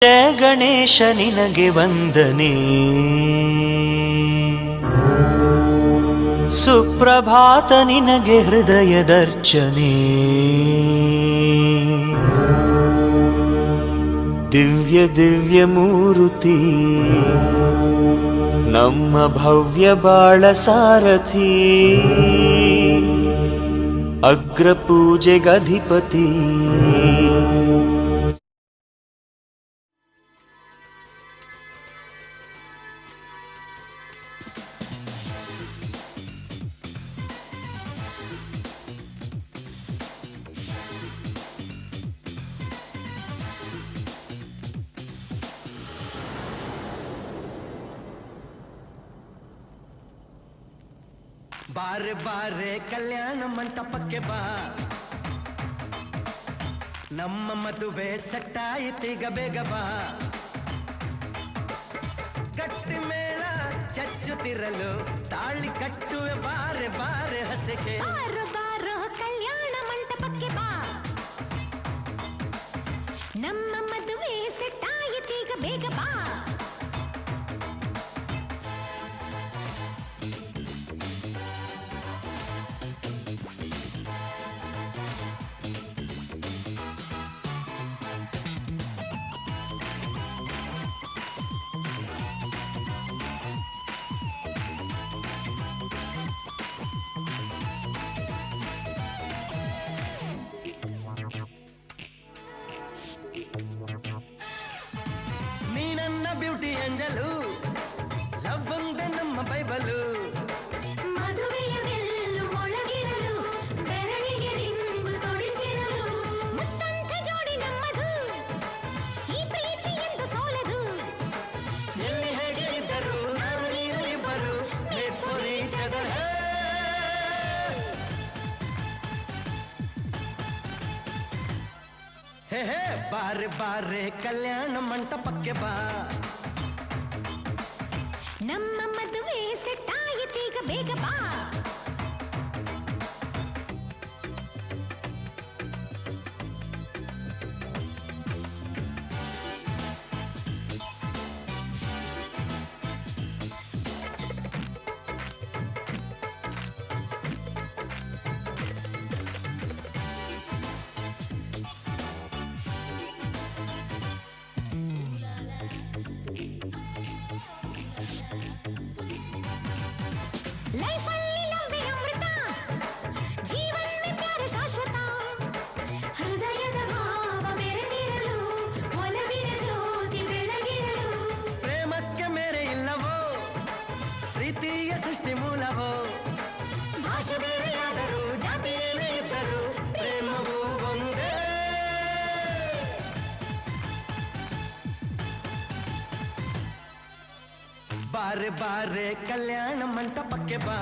ಜಯ ಗಣೇಶ ನಿನಗೆ ವಂದನೆ, ಸುಪ್ರಭಾತ ನಿನಗೆ ಹೃದಯದರ್ಚನೆ, ದಿವ್ಯ ದಿವ್ಯ ಮೂರುತಿ ನಮ್ಮ ಭವ್ಯ ಬಾಳ ಸಾರಥಿ, ಅಗ್ರ ಪೂಜೆಗಧಿಪತಿ. ಬಾರೆ ಬಾರೆ ಕಲ್ಯಾಣ ಮಂಟಪಕ್ಕೆ ಬಾ, ನಮ್ಮ ಮದುವೆ ಸಟ್ಟಾಯಿತೀಗ ಬೇಗ ಬಾ. ಗಟ್ಟಿ ಮೇಳ ಚಚ್ಚುತ್ತಿರಲು ತಾಳಿ ಕಟ್ಟುವೆ, ಬಾರೆ ಬಾರೆ ಹಸೆಗೆ. ಬಾರೋ ಬಾರೋ ಕಲ್ಯಾಣ ಮಂಟಪಕ್ಕೆ ಬಾ, ನಮ್ಮ ಮದುವೆ ಸಟ್ಟಾಯಿತೀಗ ಬೇಗ ಬಾ. ನೀ ನನ್ನ ಬ್ಯೂಟಿ ಅಂಜಲು, ಲವ್ ಒಂದೇ ನಮ್ಮ ಬೈಬಲು. ಮದುವೆಯ ಬೆಲ್ಲು ಮೊಳಗಿರಲು, ಬೆರಳಿಗೆ ರಿಂಗು ತೊಡಿಸಿರಲು, ಮುತ್ತಂತ ಜೋಡಿ ನಮ್ಮದು, ಈ ಪ್ರೀತಿ ಎಂದು ಸೋಲದು. ಎಲ್ಲಿ ಹೇಗೆ ಇದ್ದರು ನಾವು ನೀವು ಇಬ್ಬರು, made for each other. ಹೇ ಹೇ ಬಾರೆ ಬಾರೆ ಕಲ್ಯಾಣ ಮಂಟಪಕ್ಕೆ ಬಾ, ನಮ್ಮ ಮದುವೆ ಸೆಟ್ಟಾಯಿತೀಗ ಬೇಗ ಬಾ. ಲೈಫಲ್ಲಿ ಲಂಬೆ ಅಮೃತ, ಜೀವನ ಪ್ಯಾರ ಶಾಶ್ವತ, ಹೃದಯದ ಭಾವ ಬೆರೆತಿರಲು, ಒಲವಿನ ಜ್ಯೋತಿ ಬೆಳಗಿರಲು. ಪ್ರೇಮಕ್ಕೆ ಮೇರೆ ಇಲ್ಲವೋ, ಪ್ರೀತಿಯ ಸೃಷ್ಟಿ ಮೂಲವೋ, ಭಾಷೆ ಬೇರೆಯಾದರೂ ಜಾತಿ ಏನೇ ಇದ್ದರು ಪ್ರೇಮವು ಒಂದೇ. ಬಾರೆ ಬಾರೆ ಕಲ್ಯಾಣ ಮಂಟಪಕ್ಕೆ ಬಾ,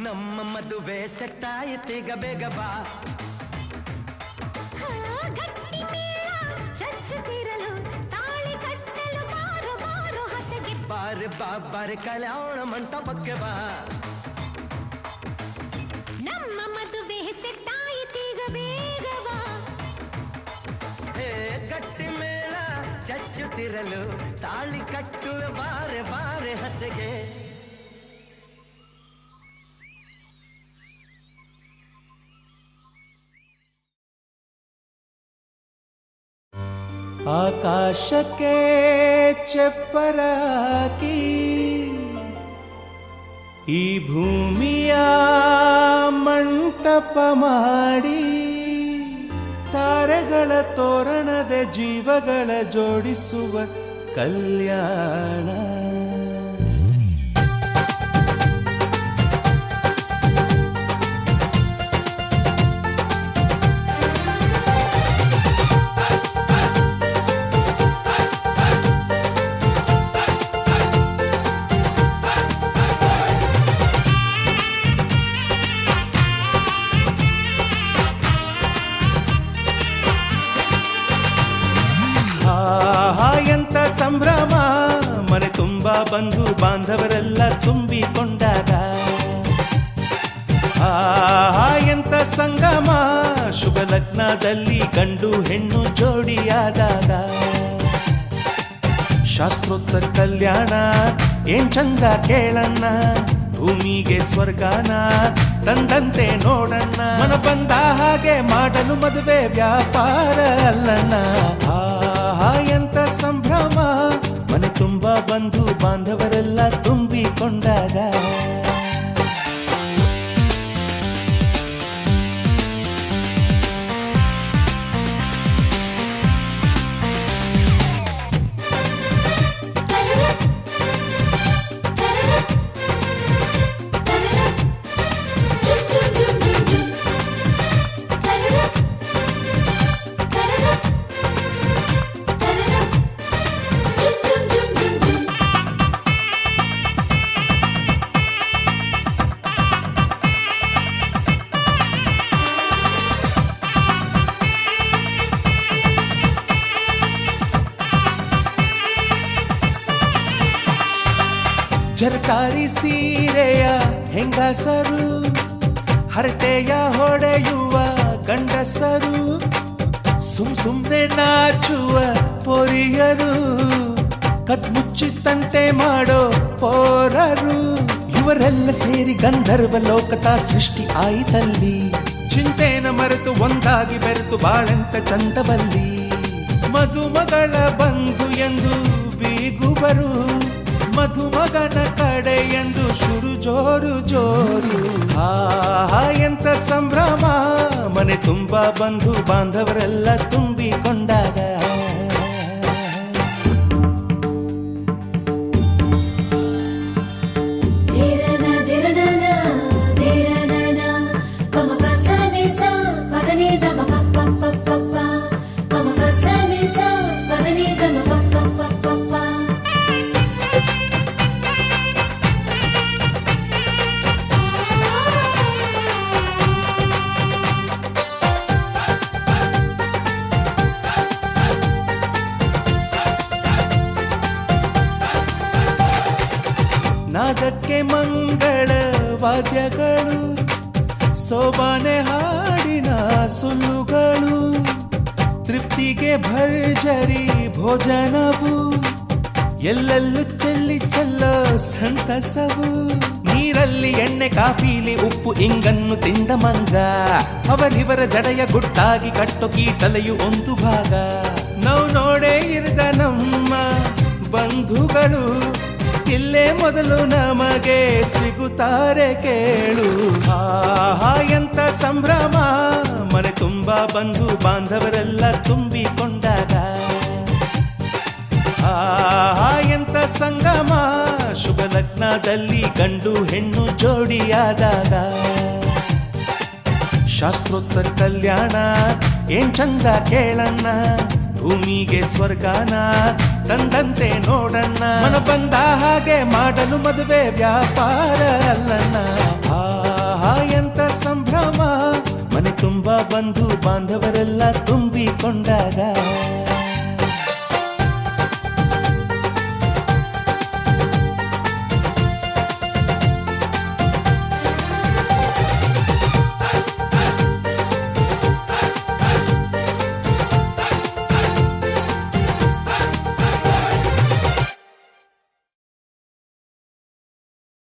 ನಮ್ಮ ಮದುವೆ ಸೆಟ್ಟಾಯಿತೀಗ ಬೇಗ ಬಾ. ಗಟ್ಟಿ ಮೇಳ ಚಚ್ಚುತ್ತಿರಲು, ತಾಳಿ ಕಟ್ಟಲು, ಬಾರೋ ಬಾರೋ ಹಸೆಗೆ. ಬಾರೆ ಬಾ ಬಾರೆ ಕಲ್ಯಾಣ ಮಂಟಪಕ್ಕೆ ಬಾ, ನಮ್ಮ ಮದುವೆ ಸೆಟ್ಟಾಯಿತೀಗ ಬೇಗ ಬಾ. ಹೇ ಗಟ್ಟಿ ಮೇಳ ಚಚ್ಚುತ್ತಿರಲು ತಾಳಿ ಕಟ್ಟುವೆ, ಬಾರೆ ಬಾರೆ ಹಸೆಗೆ. ಆಕಾಶಕ್ಕೆ ಚಪ್ಪರಾಕಿ, ಈ ಭೂಮಿಯ ಮಂಟಪ ಮಾಡಿ, ತಾರೆಗಳ ತೋರಣದ ಜೀವಗಳ ಜೋಡಿಸುವ ಕಲ್ಯಾಣ. ಎಂತ ಸಂಭ್ರಮ, ಮನೆ ತುಂಬ ಬಂಧು ಬಾಂಧವರೆಲ್ಲ ತುಂಬಿಕೊಂಡಾಗ. ಎಂತ ಸಂಗಮ ಶುಭ ಲಗ್ನದಲ್ಲಿ ಗಂಡು ಹೆಣ್ಣು ಜೋಡಿಯಾದಾಗ ಶಾಸ್ತ್ರೋತ್ತರ ಕಲ್ಯಾಣ ಏನ್ ಚಂದ ಕೇಳಣ್ಣ ಭೂಮಿಗೆ ಸ್ವರ್ಗಾನ ತಂದಂತೆ ನೋಡಣ್ಣ ಮನ ಬಂದ ಹಾಗೆ ಮಾಡಲು ಮದುವೆ ವ್ಯಾಪಾರ ಅಲ್ಲಣ್ಣ ಆಹಾ ಎಂತ ಸಂಭ್ರಮ ಮನೆ ತುಂಬ ಬಂಧು ಬಾಂಧವರೆಲ್ಲ ತುಂಬಿಕೊಂಡಾಗ ಜರಕಾರಿ ಸೀರೆಯ ಹೆಂಗಸರು ಹರಟೆಯ ಹೊಡೆಯುವ ಗಂಡಸರು ಸುಮ್ನೆ ನಾಚುವ ಪೊರಿಯರು ಕದ್ಮುಚ್ಚಿ ತಂಟೆ ಮಾಡೋ ಪೋರರು ಇವರೆಲ್ಲ ಸೇರಿ ಗಂಧರ್ವ ಲೋಕದ ಸೃಷ್ಟಿ ಆಯಿತಲ್ಲಿ ಚಿಂತೆನ ಮರೆತು ಒಂದಾಗಿ ಬೆರೆತು ಬಾಳೆಂತ ಚಂದವಲ್ಲಿ ಮದುಮಗಳ ಬಂಧು ಎಂದು ಬೀಗುವರು ಮಧುಮಗನ ಕಡೆ ಎಂದು ಶುರು ಜೋರು ಜೋರು ಆಹಾ ಎಂತ ಸಂಭ್ರಮ ಮನೆ ತುಂಬ ಬಂಧು ಬಾಂಧವರೆಲ್ಲ ತುಂಬಿಕೊಂಡಾಗ ನಾದಕ್ಕೆ ಮಂಗಳ ವಾದ್ಯಗಳು ಸೋಬಾನೆ ಹಾಡಿನ ಸುಳ್ಳುಗಳು ತೃಪ್ತಿಗೆ ಭರ್ಜರಿ ಭೋಜನವು ಎಲ್ಲೆಲ್ಲೂ ಚೆಲ್ಲಿ ಚೆಲ್ಲೋ ಸಂತಸವು ನೀರಲ್ಲಿ ಎಣ್ಣೆ ಕಾಫಿಲಿ ಉಪ್ಪು ಇಂಗನ್ನು ತಿಂದ ಮಂಗ ಅವರಿವರ ಜಡೆಯ ಗುಟ್ಟಾಗಿ ಕಟ್ಟು ಕೀಟಲೆಯು ಒಂದು ಭಾಗ ನಾವು ನೋಡೇ ಇರದ ನಮ್ಮ ಬಂಧುಗಳು ಇಲ್ಲೇ ಮೊದಲು ನಮಗೆ ಸಿಗುತ್ತಾರೆ ಕೇಳು ಆಹಾ ಎಂತ ಸಂಭ್ರಮ ಮನೆ ತುಂಬ ಬಂಧು ಬಾಂಧವರೆಲ್ಲ ತುಂಬಿಕೊಂಡಾಗ ಆಹಾ ಎಂತ ಸಂಗಮ ಶುಭ ಲಗ್ನದಲ್ಲಿ ಗಂಡು ಹೆಣ್ಣು ಜೋಡಿಯಾದಾಗ ಶಾಸ್ತ್ರೋತ್ತರ ಕಲ್ಯಾಣ ಏನ್ ಚಂದ ಕೇಳಣ್ಣ ಭೂಮಿಗೆ ಸ್ವರ್ಗಾನ ತಂದಂತೆ ನೋಡಣ್ಣ ಮನ ಬಂದ ಹಾಗೆ ಮಾಡಲು ಮದುವೆ ವ್ಯಾಪಾರ ಅಲ್ಲಣ್ಣ ಆಹಾ ಎಂತ ಸಂಭ್ರಮ ಮನೆ ತುಂಬ ಬಂಧು ಬಾಂಧವರೆಲ್ಲ ತುಂಬಿಕೊಂಡಾಗ